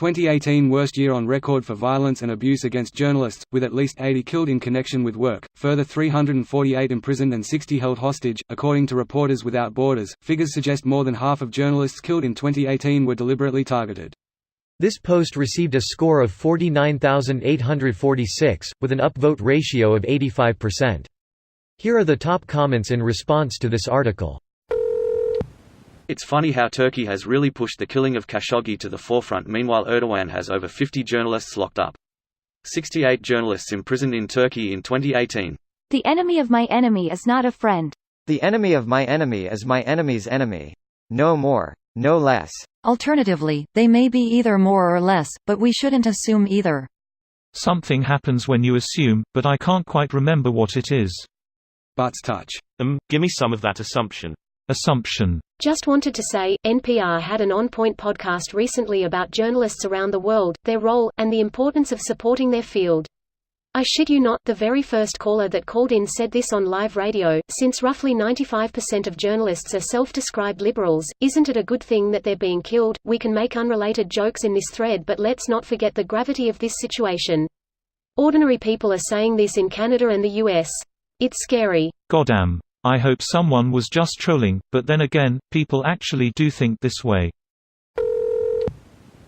2018 worst year on record for violence and abuse against journalists, with at least 80 killed in connection with work, further 348 imprisoned and 60 held hostage, according to Reporters Without Borders. Figures suggest more than half of journalists killed in 2018 were deliberately targeted. This post received a score of 49,846, with an upvote ratio of 85%. Here are the top comments in response to this article. It's funny how Turkey has really pushed the killing of Khashoggi to the forefront. Meanwhile, Erdogan has over 50 journalists locked up. 68 journalists imprisoned in Turkey in 2018. The enemy of my enemy is not a friend. The enemy of my enemy is my enemy's enemy. No more, no less. Alternatively, they may be either more or less, but we shouldn't assume either. Something happens when you assume, but I can't quite remember what it is. Butts touch. Gimme some of that assumption. Assumption. Just wanted to say, NPR had an on-point podcast recently about journalists around the world, their role, and the importance of supporting their field. I shit you not, the very first caller that called in said this on live radio: since roughly 95% of journalists are self-described liberals, isn't it a good thing that they're being killed? We can make unrelated jokes in this thread, but let's not forget the gravity of this situation. Ordinary people are saying this in Canada and the US. It's scary. Goddamn. I hope someone was just trolling, but then again, people actually do think this way.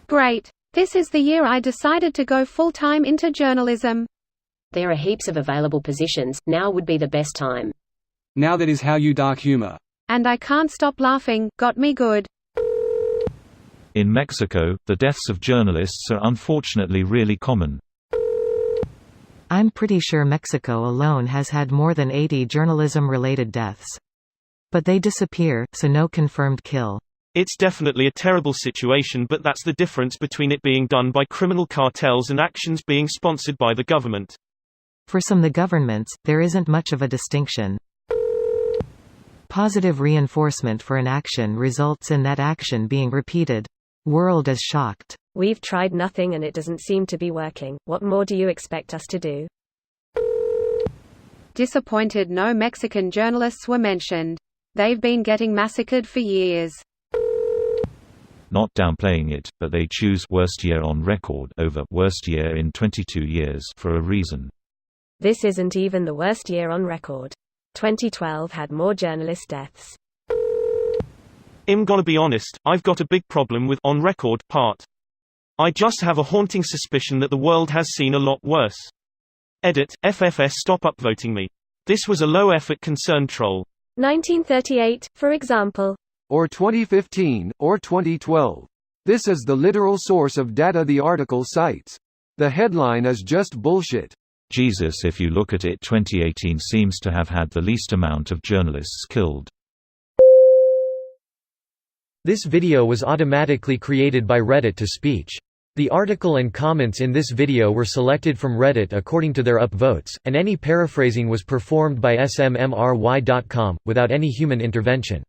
Great. This is the year I decided to go full-time into journalism. There are heaps of available positions, now would be the best time. Now that is how you dark humor. And I can't stop laughing, got me good. In Mexico, the deaths of journalists are unfortunately really common. I'm pretty sure Mexico alone has had more than 80 journalism-related deaths. But they disappear, so no confirmed kill. It's definitely a terrible situation, but that's the difference between it being done by criminal cartels and actions being sponsored by the government. For some the governments, there isn't much of a distinction. Positive reinforcement for an action results in that action being repeated. World is shocked. We've tried nothing and it doesn't seem to be working. What more do you expect us to do? Disappointed no Mexican journalists were mentioned. They've been getting massacred for years. Not downplaying it, but they choose worst year on record over worst year in 22 years for a reason. This isn't even the worst year on record. 2012 had more journalist deaths. I'm gonna be honest, I've got a big problem with on record part. I just have a haunting suspicion that the world has seen a lot worse. Edit, FFS, stop upvoting me. This was a low-effort concern troll. 1938, for example. Or 2015, or 2012. This is the literal source of data the article cites. The headline is just bullshit. Jesus, if you look at it, 2018 seems to have had the least amount of journalists killed. This video was automatically created by Reddit to Speech. The article and comments in this video were selected from Reddit according to their upvotes, and any paraphrasing was performed by SMMRY.com, without any human intervention.